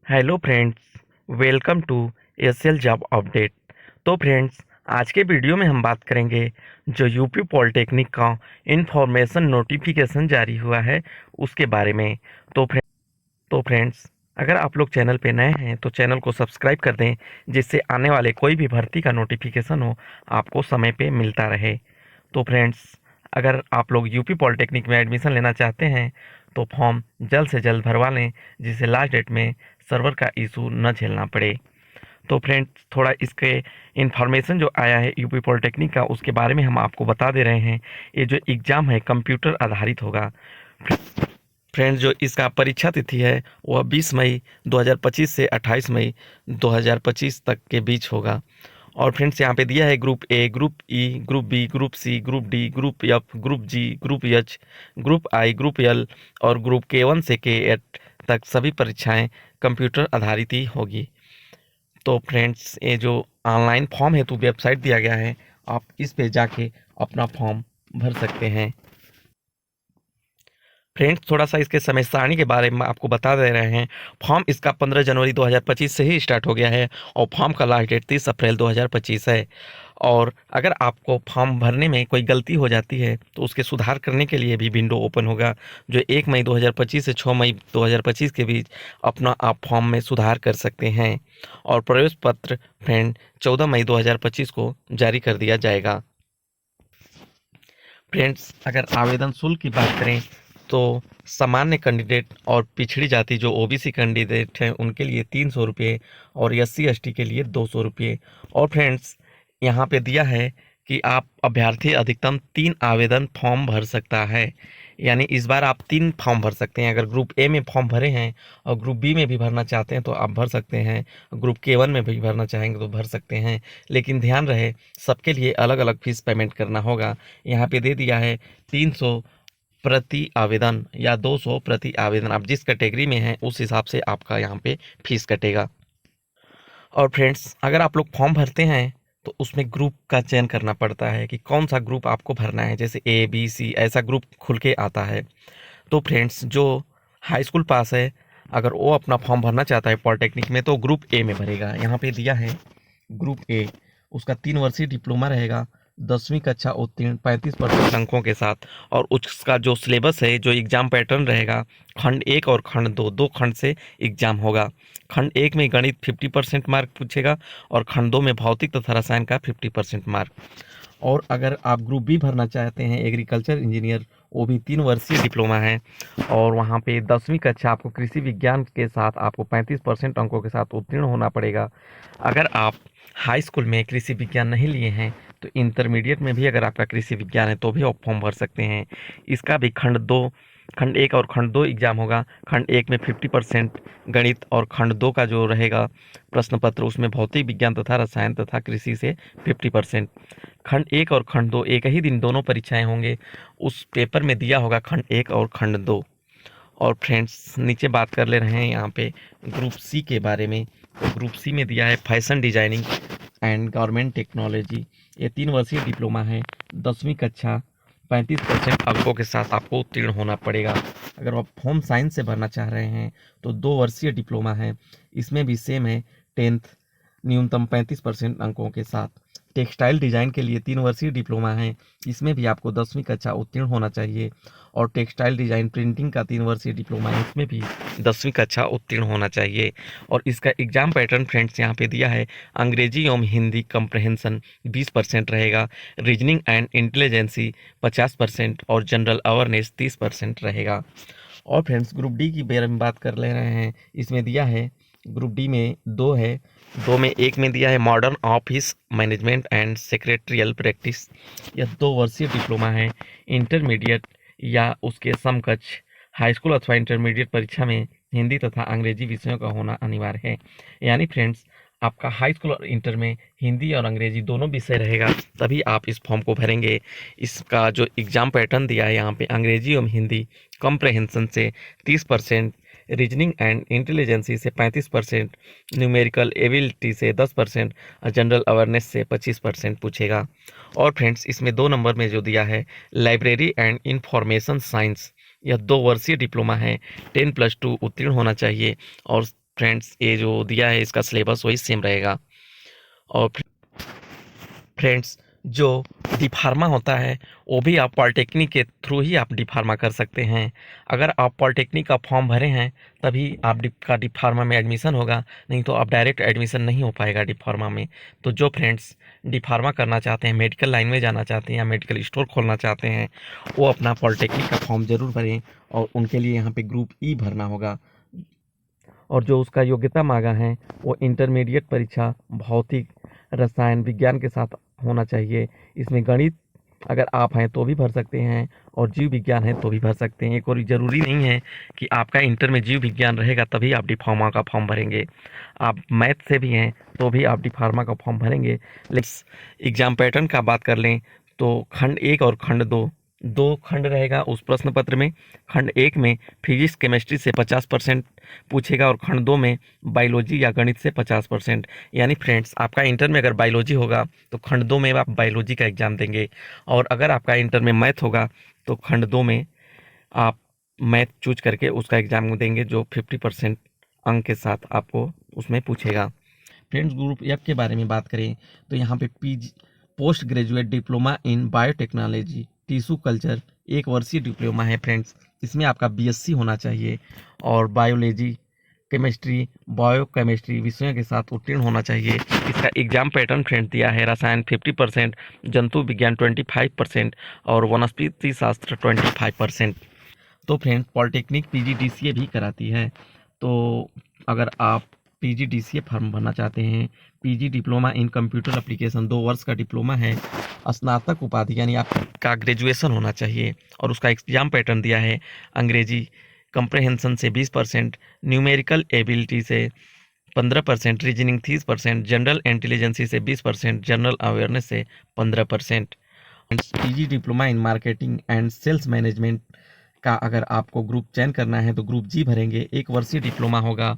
Hello friends, welcome to SL job update. तो friends, आज के वीडियो में हम बात करेंगे जो यूपी पॉलिटेक्निक का इंफॉर्मेशन नोटिफिकेशन जारी हुआ है उसके बारे में। तो फ्रेंड्स, अगर आप लोग चैनल पे नए हैं तो चैनल को सब्सक्राइब कर दें, जिससे आने वाले कोई भी भर्ती का नोटिफिकेशन हो आपको समय पे मिलता रहे। तो फ्रेंड्स, अगर आप लोग यूपी पॉलिटेक्निक में एडमिशन लेना चाहते हैं तो फॉर्म जल्द से जल्द भरवा लें, जिससे लास्ट डेट में सर्वर का इशू न झेलना पड़े। तो फ्रेंड्स, थोड़ा इसके इन्फॉर्मेशन जो आया है यूपी पॉलिटेक्निक का उसके बारे में हम आपको बता दे रहे हैं। ये जो एग्ज़ाम है कंप्यूटर आधारित होगा। फ्रेंड्स, जो इसका परीक्षा तिथि है वह 20 मई 2025 से 28 मई 2025 तक के बीच होगा। और फ्रेंड्स, यहाँ पे दिया है group A, group E, group B, group C, group D, group F, group G, group H, group I, group L और ग्रुप के 1 से के 8 तक सभी परीक्षाएं कंप्यूटर आधारित ही होगी। तो फ्रेंड्स, ये जो ऑनलाइन फॉर्म हेतु वेबसाइट दिया गया है, आप इस पे जाके अपना फॉर्म भर सकते हैं। फ्रेंड्स, थोड़ा सा इसके समय सारणी के बारे में आपको बता दे रहे हैं। फॉर्म इसका 15 जनवरी 2025 से ही स्टार्ट हो गया है और फॉर्म का लास्ट डेट 30 अप्रैल 2025 है। और अगर आपको फॉर्म भरने में कोई गलती हो जाती है तो उसके सुधार करने के लिए भी विंडो ओपन होगा, जो 1 मई 2025 से 6 मई 2025 के बीच अपना आप फॉर्म में सुधार कर सकते हैं। और प्रवेश पत्र फ्रेंड 14 मई 2025 को जारी कर दिया जाएगा। फ्रेंड्स, अगर आवेदन शुल्क की बात करें तो सामान्य कैंडिडेट और पिछड़ी जाति जो ओबीसी कैंडिडेट हैं उनके लिए 300 रुपये और एससी एसटी के लिए 200 रुपये। और फ्रेंड्स, यहाँ पे दिया है कि आप अभ्यर्थी अधिकतम 3 आवेदन फॉर्म भर सकता है। यानी इस बार आप 3 फॉर्म भर सकते हैं। अगर ग्रुप ए में फॉर्म भरे हैं और ग्रुप बी में भी भरना चाहते हैं तो आप भर सकते हैं, ग्रुप के 1 में भी भरना चाहेंगे तो भर सकते हैं। लेकिन ध्यान रहे, सबके लिए अलग अलग फीस पेमेंट करना होगा। यहाँ पे दे दिया है 300 प्रति आवेदन या 200 प्रति आवेदन। आप जिस कैटेगरी में हैं उस हिसाब से आपका यहाँ पे फीस कटेगा। और फ्रेंड्स, अगर आप लोग फॉर्म भरते हैं तो उसमें ग्रुप का चयन करना पड़ता है कि कौन सा ग्रुप आपको भरना है। जैसे ए बी सी ऐसा ग्रुप खुल के आता है। तो फ्रेंड्स, जो हाई स्कूल पास है अगर वो अपना फॉर्म भरना चाहता है पॉलिटेक्निक में तो ग्रुप ए में भरेगा। यहाँ पे दिया है ग्रुप ए, उसका 3 वर्षीय डिप्लोमा रहेगा, 10वीं कक्षा उत्तीर्ण 35% अंकों के साथ। और उसका जो सिलेबस है, जो एग्ज़ाम पैटर्न रहेगा, खंड 1 और खंड 2 दो खंड से एग्ज़ाम होगा। खंड 1 में गणित 50% मार्क पूछेगा और खंड 2 में भौतिक तथा रसायन का 50% मार्क। और अगर आप ग्रुप बी भरना चाहते हैं एग्रीकल्चर इंजीनियर, वो भी 3 वर्षीय डिप्लोमा है और वहाँ पे 10वीं कक्षा आपको कृषि विज्ञान के साथ आपको 35% अंकों के साथ उत्तीर्ण होना पड़ेगा। अगर आप हाई स्कूल में कृषि विज्ञान नहीं लिए हैं तो इंटरमीडिएट में भी अगर आपका कृषि विज्ञान है तो भी आप फॉर्म भर सकते हैं। इसका भी खंड 1 और खंड 2 एग्ज़ाम होगा। खंड 1 में 50% गणित और खंड 2 का जो रहेगा प्रश्न पत्र उसमें भौतिक विज्ञान तथा रसायन तथा कृषि से 50%। खंड 1 और खंड 2 एक ही दिन दोनों परीक्षाएं होंगे। उस पेपर में दिया होगा खंड 1 और खंड 2। और फ्रेंड्स, नीचे बात कर ले रहे हैं यहाँ पे ग्रुप सी के बारे में। तो ग्रुप सी में दिया है fashion designing and garment technology. ये 3 वर्षीय डिप्लोमा है, 10वीं कक्षा 35% अंकों के साथ आपको उत्तीर्ण होना पड़ेगा। अगर आप होम साइंस से भरना चाह रहे हैं तो 2 वर्षीय डिप्लोमा है, इसमें भी सेम है, 10th न्यूनतम 35% अंकों के साथ। टेक्सटाइल डिज़ाइन के लिए 3 वर्षीय डिप्लोमा है, इसमें भी आपको 10वीं कक्षा उत्तीर्ण होना चाहिए। और टेक्सटाइल डिज़ाइन प्रिंटिंग का 3 वर्षीय डिप्लोमा है, इसमें भी 10वीं कक्षा उत्तीर्ण होना चाहिए। और इसका एग्ज़ाम पैटर्न फ्रेंड्स यहाँ पे दिया है, अंग्रेजी एवं हिंदी कंप्रहेंशन 20% रहेगा, रीजनिंग एंड इंटेलिजेंसी 50% और जनरल अवेयरनेस 30% रहेगा। और फ्रेंड्स, ग्रुप डी की बारे में बात कर ले रहे हैं। इसमें दिया है ग्रुप डी में 2 है, 2 में एक में दिया है modern office management and secretarial practice. यह 2 वर्षीय डिप्लोमा है, इंटरमीडिएट या उसके समकक्ष हाई स्कूल अथवा इंटरमीडिएट परीक्षा में हिंदी तथा अंग्रेजी विषयों का होना अनिवार्य है। यानी फ्रेंड्स, आपका हाई स्कूल और इंटर में हिंदी और अंग्रेजी दोनों विषय रहेगा, तभी आप इस फॉर्म को भरेंगे। इसका जो एग्ज़ाम पैटर्न दिया है यहाँ पे, अंग्रेजी एवं हिंदी कॉम्प्रहेंशन से 30%, रीजनिंग एंड इंटेलिजेंसी से 35%, न्यूमेरिकल एबिलिटी से 10% और जनरल अवेयरनेस से 25% पूछेगा। और फ्रेंड्स, इसमें 2 नंबर में जो दिया है लाइब्रेरी एंड इंफॉर्मेशन साइंस, यह 2 वर्षीय डिप्लोमा है, 10+2 उत्तीर्ण होना चाहिए और फ्रेंड्स ये जो दिया है इसका सिलेबस वही सेम रहेगा। और फ्रेंड्स जो डी फार्मा होता है वो भी आप पॉलिटेक्निक के थ्रू ही आप डी फार्मा कर सकते हैं। अगर आप पॉलिटेक्निक का फॉर्म भरे हैं तभी आप डी फार्मा में एडमिशन होगा, नहीं तो आप डायरेक्ट एडमिशन नहीं हो पाएगा डी फार्मा में। तो जो फ्रेंड्स डी फार्मा करना चाहते हैं, मेडिकल लाइन में जाना चाहते हैं या मेडिकल स्टोर खोलना चाहते हैं, वो अपना पॉलिटेक्निक का फॉर्म ज़रूर भरें और उनके लिए यहाँ पे ग्रुप ई भरना होगा। और जो उसका योग्यता मांगा है वो इंटरमीडिएट परीक्षा भौतिक रसायन विज्ञान के साथ होना चाहिए। इसमें गणित अगर आप हैं तो भी भर सकते हैं और जीव विज्ञान है तो भी भर सकते हैं। एक और ज़रूरी नहीं है कि आपका इंटर में जीव विज्ञान रहेगा तभी आप डी फार्मा का फॉर्म भरेंगे। आप मैथ से भी हैं तो भी आप डी फार्मा का फॉर्म भरेंगे। लेकिन एग्ज़ाम पैटर्न का बात कर लें तो खंड 1 और खंड 2 दो खंड रहेगा उस प्रश्न पत्र में। खंड 1 में फिजिक्स केमिस्ट्री से 50% पूछेगा और खंड 2 में बायोलॉजी या गणित से 50%। यानी फ्रेंड्स आपका इंटर में अगर बायोलॉजी होगा तो खंड 2 में आप बायोलॉजी का एग्ज़ाम देंगे, और अगर आपका इंटर में मैथ होगा तो खंड 2 में आप मैथ चूज करके उसका एग्ज़ाम देंगे, जो 50% अंक के साथ आपको उसमें पूछेगा। फ्रेंड्स ग्रुप एफ के बारे में बात करें तो यहाँ पे PG post graduate diploma in biotechnology tissue culture 1 वर्षीय डिप्लोमा है फ्रेंड्स। इसमें आपका बीएससी होना चाहिए और बायोलॉजी केमिस्ट्री बायोकेमिस्ट्री विषयों के साथ उत्तीर्ण होना चाहिए। इसका एग्जाम पैटर्न फ्रेंड दिया है रसायन 50%, जंतु विज्ञान 25% और वनस्पति शास्त्र 25%। तो फ्रेंड्स पॉलिटेक्निक पीजीडीसीए भी कराती है। तो अगर आप पीजीडीसीए फॉर्म भरना चाहते हैं, PG diploma in computer application 2 वर्ष का डिप्लोमा है, स्नातक उपाधि यानी आपका ग्रेजुएशन होना चाहिए, और उसका एग्जाम पैटर्न दिया है अंग्रेजी कंप्रहेंशन से 20%, न्यूमेरिकल एबिलिटी से 15%, रीजनिंग 30%, जनरल इंटेलिजेंसी से 20%, जनरल अवेयरनेस से 15%। PG diploma in marketing and sales management का अगर आपको ग्रुप चयन करना है तो ग्रुप जी भरेंगे। 1 वर्षीय डिप्लोमा होगा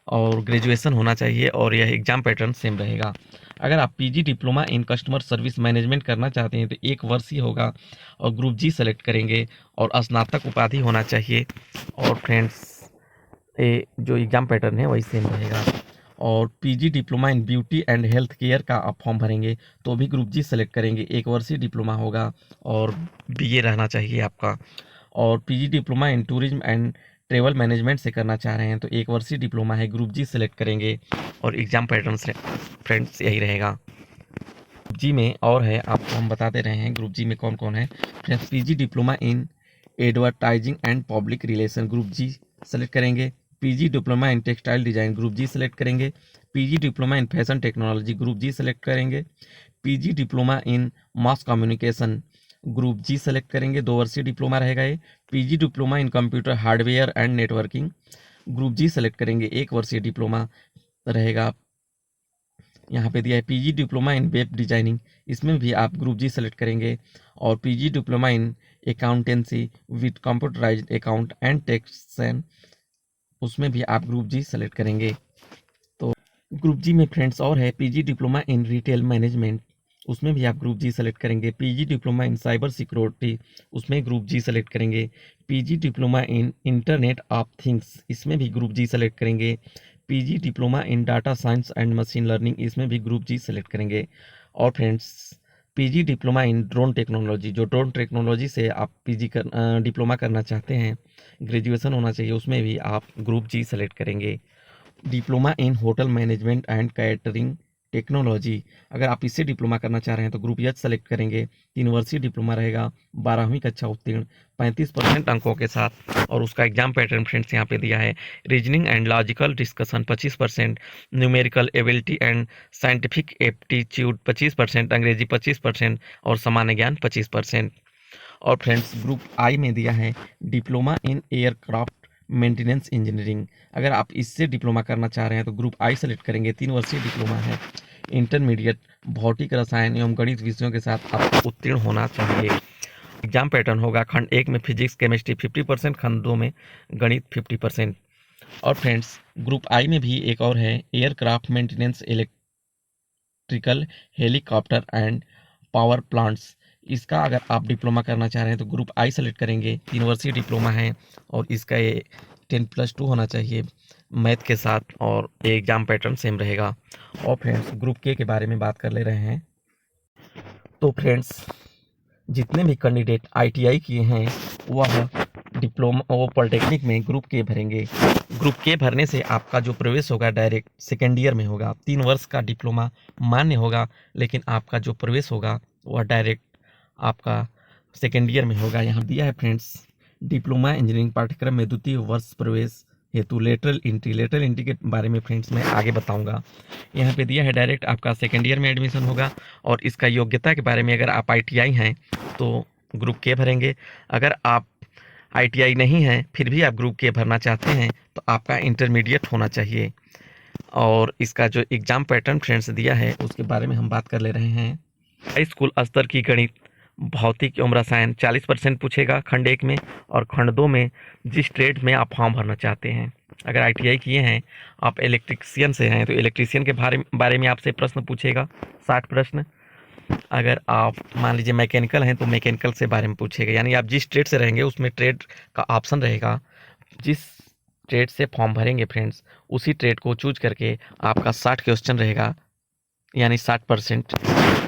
और ग्रेजुएशन होना चाहिए और यह एग्ज़ाम पैटर्न सेम रहेगा। अगर आप PG diploma in customer service management करना चाहते हैं तो 1 वर्षीय होगा और ग्रुप जी सेलेक्ट करेंगे और स्नातक उपाधि होना चाहिए। और फ्रेंड्स ये जो एग्ज़ाम पैटर्न है वही सेम रहेगा। और PG diploma in beauty and health care का आप फॉर्म भरेंगे तो भी ग्रुप जी सेलेक्ट करेंगे। 1 वर्षीय डिप्लोमा होगा और बीए रहना चाहिए आपका। और PG diploma in tourism and travel management से करना चाह रहे हैं तो 1 वर्षीय डिप्लोमा है, ग्रुप जी सेलेक्ट करेंगे और एग्ज़ाम पैटर्न से फ्रेंड्स यही रहेगा। ग्रुप जी में और है आपको हम बताते रहे हैं ग्रुप जी में कौन कौन है। Friends PG diploma in advertising and public relation group G select करेंगे। PG diploma in textile design group G select करेंगे। PG diploma in fashion technology group G select करेंगे। PG diploma in mass communication group G select करेंगे, 2 वर्षीय diploma रहेगा ये। PG diploma in computer hardware and networking group G select करेंगे, 1 वर्षीय diploma रहेगा। यहाँ पे दिया है पीजी डिप्लोमा इन वेब डिजाइनिंग, इसमें भी आप ग्रुप जी सेलेक्ट करेंगे। और PG diploma in accountancy with computerised account and taxation, उसमें भी आप ग्रुप जी सेलेक्ट करेंगे। तो ग्रुप जी में फ्रेंड्स और है PG diploma in retail management, उसमें भी आप ग्रुप जी सेलेक्ट करेंगे। पीजी डिप्लोमा इन साइबर सिक्योरिटी, उसमें ग्रुप जी सेलेक्ट करेंगे। PG diploma in internet of things, इसमें भी ग्रुप जी सेलेक्ट करेंगे। PG diploma in data science and machine learning, इसमें भी ग्रुप जी सेलेक्ट करेंगे। और फ्रेंड्स पीजी डिप्लोमा इन ड्रोन टेक्नोलॉजी, जो ड्रोन टेक्नोलॉजी से आप डिप्लोमा करना चाहते हैं, ग्रेजुएशन होना चाहिए, उसमें भी आप ग्रुप जी सेलेक्ट करेंगे। Diploma in hotel management and catering technology, अगर आप इससे डिप्लोमा करना चाह रहे हैं तो ग्रुप एच सेलेक्ट करेंगे। 3 वर्षीय डिप्लोमा रहेगा, 12वीं कक्षा उत्तीर्ण 35% अंकों के साथ। और उसका एग्जाम पैटर्न फ्रेंड्स यहाँ पे दिया है reasoning and logical discussion 25%, numerical ability and scientific aptitude 25%, अंग्रेजी 25% और सामान्य ज्ञान 25%। और फ्रेंड्स ग्रुप आई में दिया है diploma in aircraft maintenance engineering, अगर आप इससे डिप्लोमा करना चाह रहे हैं तो ग्रुप आई सेलेक्ट करेंगे। 3 वर्षीय डिप्लोमा है, इंटरमीडिएट भौतिक रसायन एवं गणित विषयों के साथ आपको उत्तीर्ण होना चाहिए। एग्जाम पैटर्न होगा खंड 1 में फिजिक्स केमिस्ट्री 50%, खंड 2 में गणित 50%। और फ्रेंड्स ग्रुप आई में भी एक और है aircraft maintenance electrical helicopter and power plants, इसका अगर आप डिप्लोमा करना चाह रहे हैं तो ग्रुप आई सेलेक्ट करेंगे। 3 वर्षीय डिप्लोमा है और इसका ये 10+2 होना चाहिए, मैथ के साथ और एग्ज़ाम पैटर्न सेम रहेगा। और फ्रेंड्स ग्रुप के बारे में बात कर ले रहे हैं। तो फ्रेंड्स जितने भी कैंडिडेट आईटीआई किए हैं वह डिप्लोमा वो पॉलिटेक्निक में ग्रुप के भरेंगे। ग्रुप के भरने से आपका जो प्रवेश होगा डायरेक्ट सेकेंड ईयर में होगा। 3 वर्ष का डिप्लोमा मान्य होगा, लेकिन आपका जो प्रवेश होगा वह डायरेक्ट आपका सेकेंड ईयर में होगा। यहाँ दिया है फ्रेंड्स, डिप्लोमा इंजीनियरिंग पाठ्यक्रम में द्वितीय वर्ष प्रवेश हेतु लेटरल एंट्री के बारे में फ्रेंड्स मैं आगे बताऊंगा। यहाँ पे दिया है डायरेक्ट आपका सेकेंड ईयर में एडमिशन होगा। और इसका योग्यता के बारे में, अगर आप आईटीआई हैं तो ग्रुप के भरेंगे। अगर आप आईटीआई नहीं है फिर भी आप ग्रुप के भरना चाहते हैं तो आपका इंटरमीडिएट होना चाहिए। और इसका जो एग्ज़ाम पैटर्न फ्रेंड्स दिया है उसके बारे में हम बात कर ले रहे हैं। हाई स्कूल स्तर की गणित, भौतिक एवं रसायन 40% पूछेगा खंड 1 में, और खंड 2 में जिस ट्रेड में आप फॉर्म भरना चाहते हैं। अगर आईटीआई किए हैं, आप इलेक्ट्रिशियन से हैं तो इलेक्ट्रिशियन के बारे में आपसे प्रश्न पूछेगा 60 प्रश्न। अगर आप मान लीजिए मैकेनिकल हैं तो मैकेनिकल से बारे में पूछेगा, यानी आप जिस ट्रेड से रहेंगे उसमें ट्रेड का ऑप्शन रहेगा। जिस ट्रेड से फॉर्म भरेंगे फ्रेंड्स उसी ट्रेड को चूज करके आपका 60 क्वेश्चन रहेगा, यानी 60%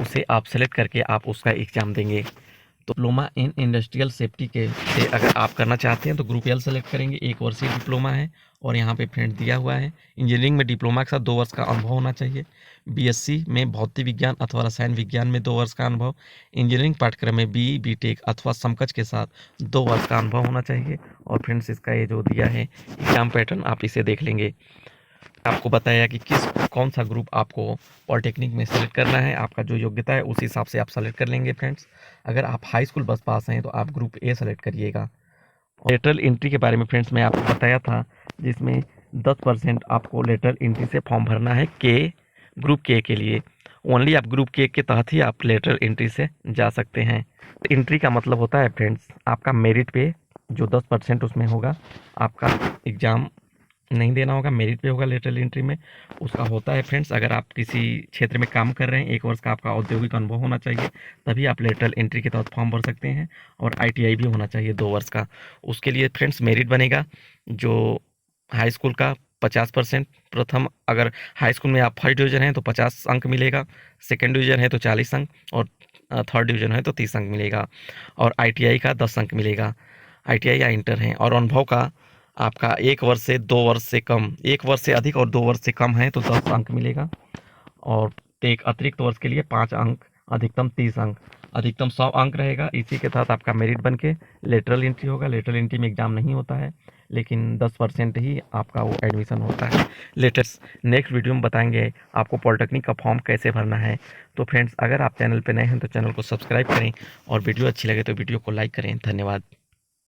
उसे आप सेलेक्ट करके आप उसका एग्ज़ाम देंगे। तो डिप्लोमा इन इंडस्ट्रियल सेफ्टी के से अगर आप करना चाहते हैं तो ग्रुप एल सेलेक्ट करेंगे। 1 वर्षीय डिप्लोमा है और यहाँ पे फ्रेंड दिया हुआ है। इंजीनियरिंग में डिप्लोमा के साथ 2 वर्ष का अनुभव होना चाहिए। बीएससी में भौतिक विज्ञान अथवा रसायन विज्ञान में 2 वर्ष का अनुभव। इंजीनियरिंग पाठ्यक्रम में बीई बीटेक अथवा समकक्ष के साथ 2 वर्ष का अनुभव होना चाहिए। और फ्रेंड्स इसका ये जो दिया है एग्जाम पैटर्न आप इसे देख लेंगे। आपको बताया कि कौन सा ग्रुप आपको पॉलिटेक्निक में सेलेक्ट करना है। आपका जो योग्यता है उस हिसाब से आप सेलेक्ट कर लेंगे फ्रेंड्स। अगर आप हाई स्कूल बस पास हैं तो आप ग्रुप ए सेलेक्ट करिएगा। लेटरल एंट्री के बारे में फ्रेंड्स मैं आपको बताया था, जिसमें 10% आपको लेटरल एंट्री से फॉर्म भरना है ग्रुप के लिए। ओनली आप ग्रुप के तहत ही आप लेटरल एंट्री से जा सकते हैं। एंट्री का मतलब होता है फ्रेंड्स आपका मेरिट पे जो 10% उसमें होगा, आपका एग्ज़ाम नहीं देना होगा, मेरिट पे होगा लेटरल एंट्री में। उसका होता है फ्रेंड्स, अगर आप किसी क्षेत्र में काम कर रहे हैं 1 वर्ष का आपका औद्योगिक अनुभव होना चाहिए, तभी आप लेटरल एंट्री के तहत फॉर्म भर सकते हैं। और आईटीआई भी होना चाहिए 2 वर्ष का। उसके लिए फ्रेंड्स मेरिट बनेगा जो हाई स्कूल का 50%। प्रथम अगर हाई स्कूल में आप फर्स्ट डिवीज़न हैं तो 50 अंक मिलेगा, सेकेंड डिवीज़न है तो 40 अंक, और थर्ड डिवीज़न है तो 30 अंक मिलेगा। और आईटीआई का 10 अंक मिलेगा, आईटीआई या इंटर हैं। और अनुभव का आपका 1 वर्ष से 2 वर्ष से कम, 1 वर्ष से अधिक और 2 वर्ष से कम है तो 10 अंक मिलेगा। और एक अतिरिक्त वर्ष के लिए 5 अंक, अधिकतम 30 अंक, अधिकतम 100 अंक रहेगा। इसी के साथ आपका मेरिट बन के लेटरल एंट्री होगा। लेटरल एंट्री में एग्ज़ाम नहीं होता है, लेकिन 10% ही आपका वो एडमिशन होता है। नेक्स्ट वीडियो में बताएंगे आपको पॉलिटेक्निक का फॉर्म कैसे भरना है। तो फ्रेंड्स अगर आप चैनल पर नए हैं तो चैनल को सब्सक्राइब करें, और वीडियो अच्छी लगे तो वीडियो को लाइक करें। धन्यवाद।